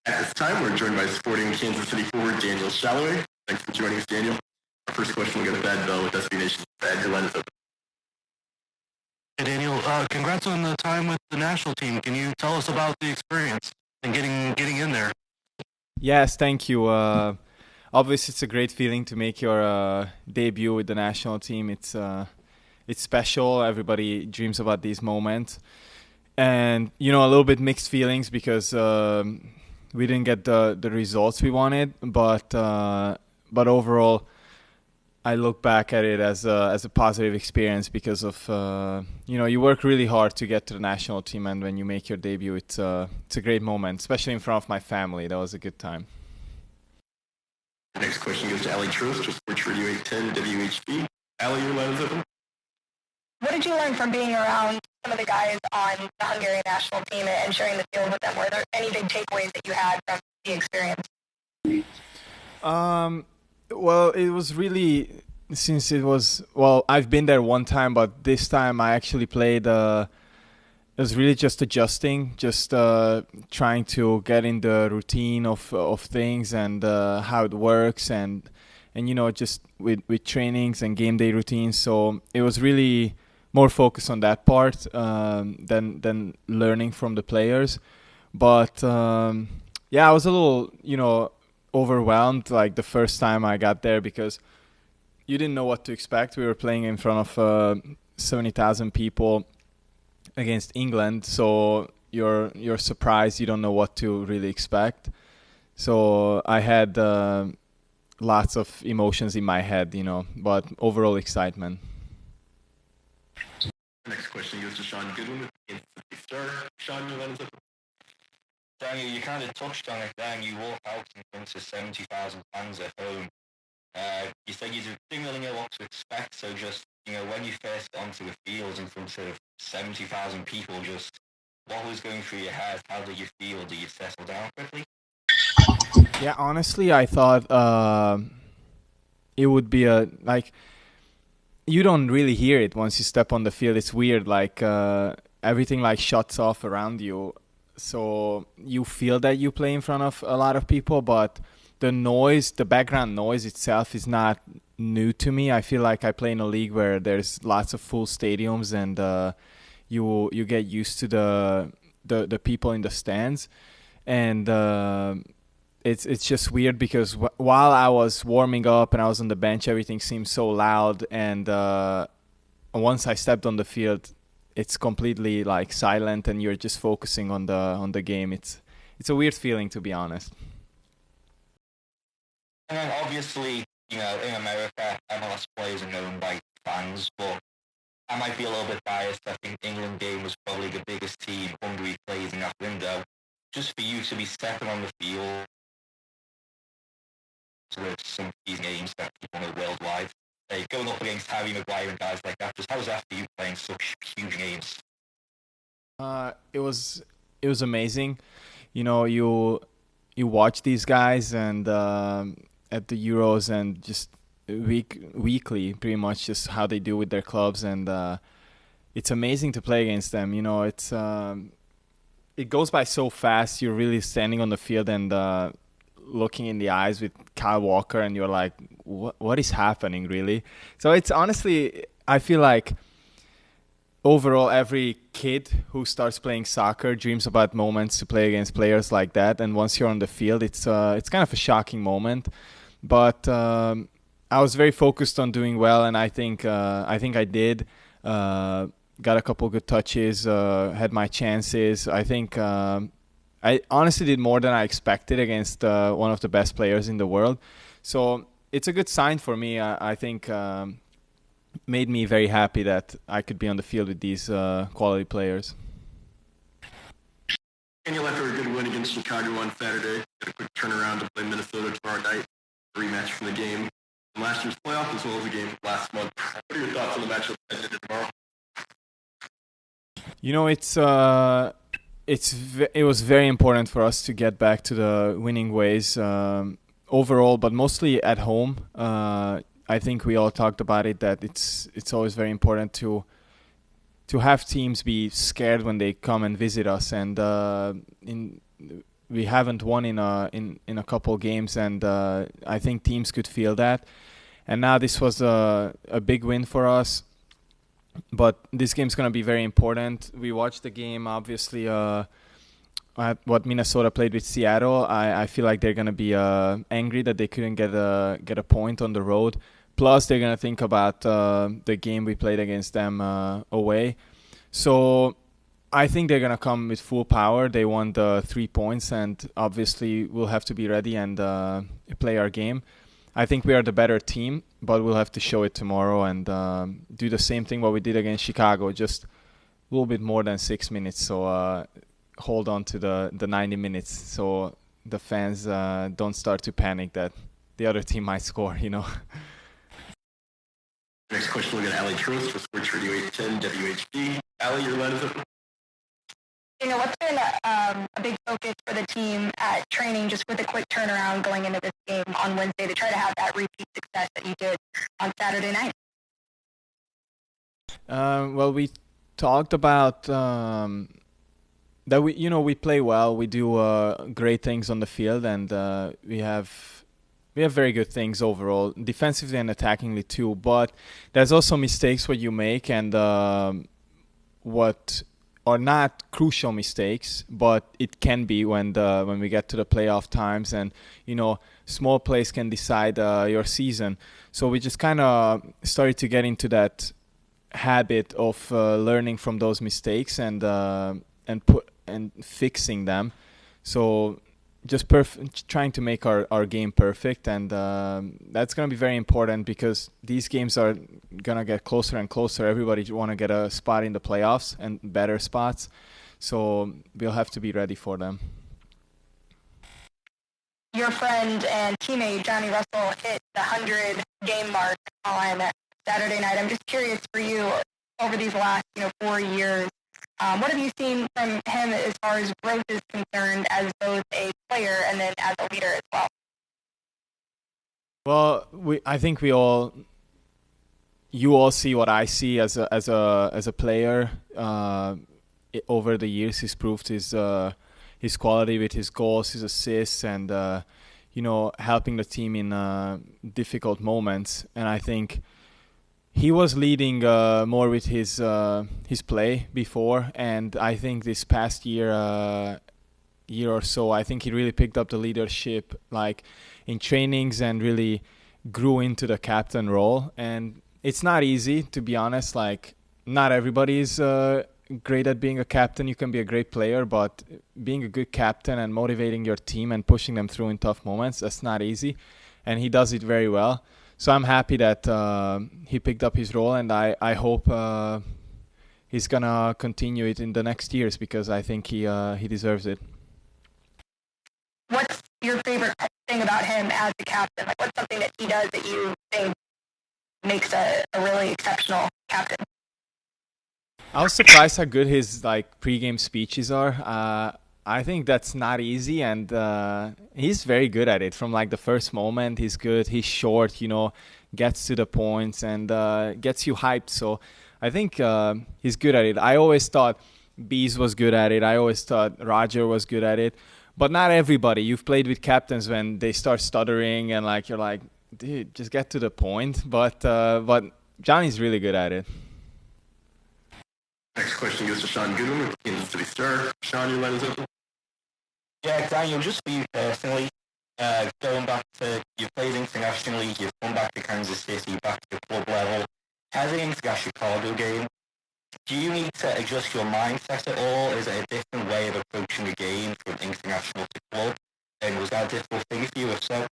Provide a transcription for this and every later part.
At this time, we're joined by Sporting Kansas City forward Daniel Salloi. Thanks for joining us, Daniel. Our first question will go to Thad Bell with SB Nation's Thad. Your line is open. Hey, Daniel. Congrats on the time with the national team. Can you tell us about the experience and getting in there? Yes, thank you. Obviously, it's a great feeling to make your debut with the national team. It's special. Everybody dreams about these moments. And, a little bit mixed feelings because we didn't get the results we wanted. But overall, I look back at it as a positive experience because of, you work really hard to get to the national team. And when you make your debut, it's a great moment, especially in front of my family. That was a good time. The next question goes to Ali Trost, just Sports Radio 810 WHB. Ali, your line is open. What did you learn from being around some of the guys on the Hungarian national team and sharing the field with them? Were there any big takeaways that you had from the experience? Well, it was really, since it was, I've been there one time, but this time I actually played, it was really just adjusting, just trying to get in the routine of things and how it works and just with trainings and game day routines. So it was really more focused on that part than learning from the players. But I was a little, overwhelmed like the first time I got there because you didn't know what to expect. We were playing in front of 70,000 people against England, so you're surprised. You don't know what to really expect. So I had lots of emotions in my head, but overall excitement. The next question goes to Sean Goodwin with Kansas City Star. Sean, your line is open. Daniel, you kind of touched on it then. You walk out in front of 70,000 fans at home. You said you didn't really know what to expect, so just, when you first got onto the field in front of 70,000 people, just what was going through your head? How did you feel? Did you settle down quickly? Yeah, honestly, I thought it would be you don't really hear it once you step on the field. It's weird, everything shuts off around you. So you feel that you play in front of a lot of people, but the background noise itself is not new to me. I feel like I play in a league where there's lots of full stadiums and you get used to the people in the stands. And it's just weird because while I was warming up and I was on the bench, everything seemed so loud. And once I stepped on the field, it's completely silent and you're just focusing on the game. It's a weird feeling, to be honest. And then obviously, in America, MLS players are known by fans, but I might be a little bit biased. I think England game was probably the biggest team Hungary played in that window. Just for you to be stepping on the field with some of these games that people know worldwide, going up against Harry Maguire and guys like that, just how was that for you playing such huge games? It was amazing. You watch these guys and at the Euros and just weekly, pretty much just how they do with their clubs, and it's amazing to play against them. It's it goes by so fast. You're really standing on the field and looking in the eyes with Kyle Walker, and you're like, what is happening, really? So it's honestly, I feel like overall every kid who starts playing soccer dreams about moments to play against players like that, and once you're on the field, it's kind of a shocking moment. But I was very focused on doing well, and I think I did. Got a couple good touches, had my chances. I think I honestly did more than I expected against one of the best players in the world. So it's a good sign for me. I think made me very happy that I could be on the field with these quality players. Daniel, after a good win against Chicago on Saturday, got a quick turnaround to play Minnesota tomorrow night, a rematch from the game from last year's playoff as well as the game from last month. What are your thoughts on the matchup heading into tomorrow? It was very important for us to get back to the winning ways overall, but mostly at home. I think we all talked about it, that it's always very important to have teams be scared when they come and visit us. And we haven't won in a couple games, and I think teams could feel that. And now this was a big win for us. But this game's going to be very important. We watched the game, obviously, at what Minnesota played with Seattle. I feel like they're going to be angry that they couldn't get a point on the road. Plus, they're going to think about the game we played against them away. So I think they're going to come with full power. They want the 3 points, and obviously we'll have to be ready and play our game. I think we are the better team, but we'll have to show it tomorrow and do the same thing what we did against Chicago, just a little bit more than 6 minutes. So hold on to the 90 minutes so the fans don't start to panic that the other team might score, you know. Next question, we'll get Ali Trost for Sports Radio 810 WHD. Ali, your line is open. What's been a big focus for the team at training, just with a quick turnaround going into this game on Wednesday to try to have that repeat success that you did on Saturday night? Well, we talked about that we play well. We do great things on the field, and we have very good things overall, defensively and attackingly too. But there's also mistakes what you make, and what are not crucial mistakes, but it can be when we get to the playoff times, and small plays can decide your season. So we just kind of started to get into that habit of learning from those mistakes and fixing them. So just trying to make our game perfect, and that's going to be very important because these games are going to get closer and closer. Everybody want to get a spot in the playoffs and better spots, so we'll have to be ready for them. Your friend and teammate Johnny Russell hit the 100-game mark on Saturday night. I'm just curious for you, over these last 4 years, what have you seen from him as far as growth is concerned as both a player and then as a leader as well? Well, I think you all see what I see as a player. Over the years, he's proved his quality with his goals, his assists, and helping the team in difficult moments. And I think he was leading more with his play before, and I think this past year or so, I think he really picked up the leadership, like in trainings, and really grew into the captain role. And it's not easy, to be honest. Like, not everybody is great at being a captain. You can be a great player, but being a good captain and motivating your team and pushing them through in tough moments, that's not easy. And he does it very well. So I'm happy that he picked up his role, and I hope he's going to continue it in the next years because I think he deserves it. What's your favorite thing about him as a captain? Like, what's something that he does that you think makes a really exceptional captain? I was surprised how good his pregame speeches are. I think that's not easy, and he's very good at it. From the first moment, he's good. He's short, gets to the points and gets you hyped. So I think he's good at it. I always thought Bees was good at it. I always thought Roger was good at it. But not everybody. You've played with captains when they start stuttering and you're like, dude, just get to the point. But Johnny's really good at it. Next question goes to Sean Goodwin with Kansas City Star. Sean, your line is open. Yeah, Daniel, just for you personally, going back to, you've played internationally, you've come back to Kansas City, back to club level, heading into that Chicago game, do you need to adjust your mindset at all? Is it a different way of approaching the game from international to club? And was that a difficult thing for you, if so?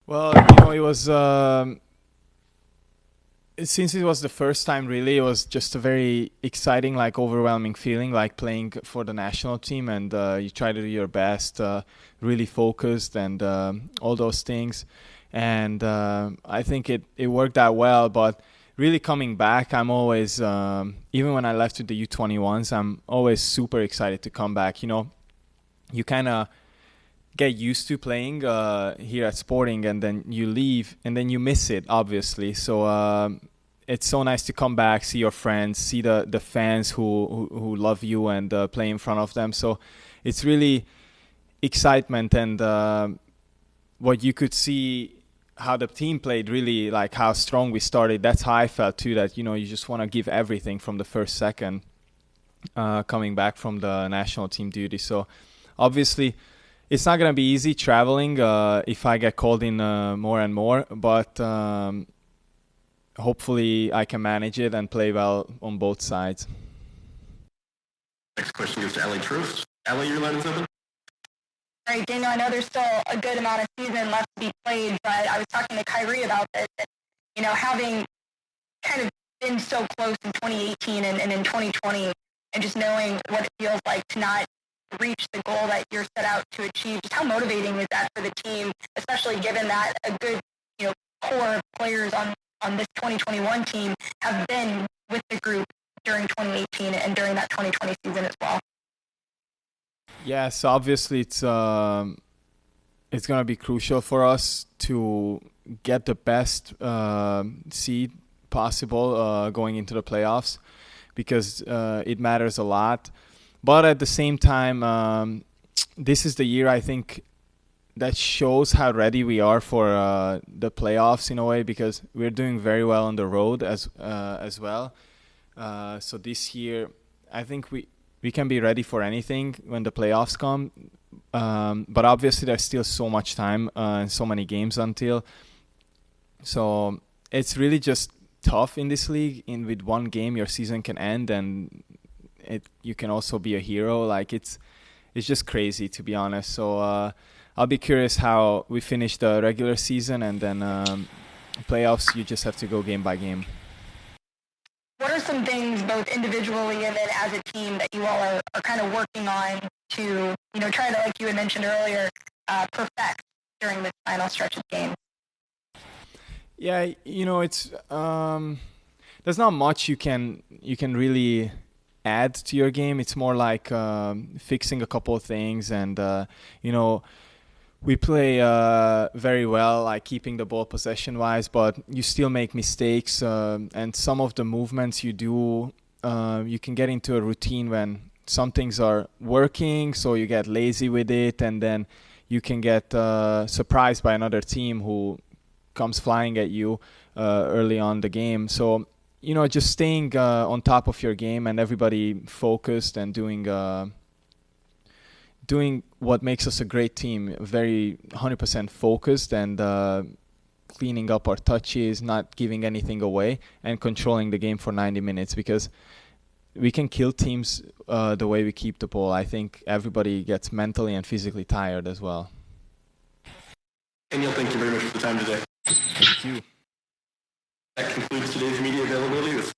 Well, it was... since it was the first time, really, it was just a very exciting, overwhelming feeling, playing for the national team, and you try to do your best, really focused, and all those things. And I think it worked out well, but really coming back, I'm always, even when I left with the U21s, I'm always super excited to come back. You kind of get used to playing here at Sporting, and then you leave, and then you miss it, obviously. So it's so nice to come back, see your friends, see the fans who love you and play in front of them. So it's really excitement and what you could see how the team played, really like how strong we started. That's how I felt too, that you just want to give everything from the first second coming back from the national team duty. So obviously it's not going to be easy traveling if I get called in more and more, but hopefully I can manage it and play well on both sides. Next question goes to Ellie Troost. Ellie, your line is open. All right, Daniel, I know there's still a good amount of season left to be played, but I was talking to Kyrie about this. And, having kind of been so close in 2018 and in 2020, and just knowing what it feels like to not reach the goal that you're set out to achieve, just how motivating is that for the team, especially given that a good, core of players on this 2021 team have been with the group during 2018 and during that 2020 season as well. Yes, obviously it's going to be crucial for us to get the best seed possible going into the playoffs, because it matters a lot. But at the same time, this is the year, I think, that shows how ready we are for the playoffs in a way, because we're doing very well on the road as well. So this year, I think we can be ready for anything when the playoffs come. But obviously there's still so much time and so many games until. So it's really just tough in this league. With one game, your season can end, and you can also be a hero. Like it's just crazy, to be honest. So I'll be curious how we finish the regular season, and then playoffs, you just have to go game by game. What are some things, both individually and then as a team, that you all are kind of working on to, try to, like you had mentioned earlier, perfect during this final stretch of games? Yeah, it's there's not much you can really add to your game. It's more like fixing a couple of things, and we play very well, like keeping the ball possession-wise, but you still make mistakes, and some of the movements you do, you can get into a routine when some things are working, so you get lazy with it, and then you can get surprised by another team who comes flying at you early on the game. So, just staying on top of your game and everybody focused and doing what makes us a great team, very 100% focused, and cleaning up our touches, not giving anything away, and controlling the game for 90 minutes, because we can kill teams the way we keep the ball. I think everybody gets mentally and physically tired as well. Daniel, thank you very much for the time today. Thank you. That concludes today's media availability with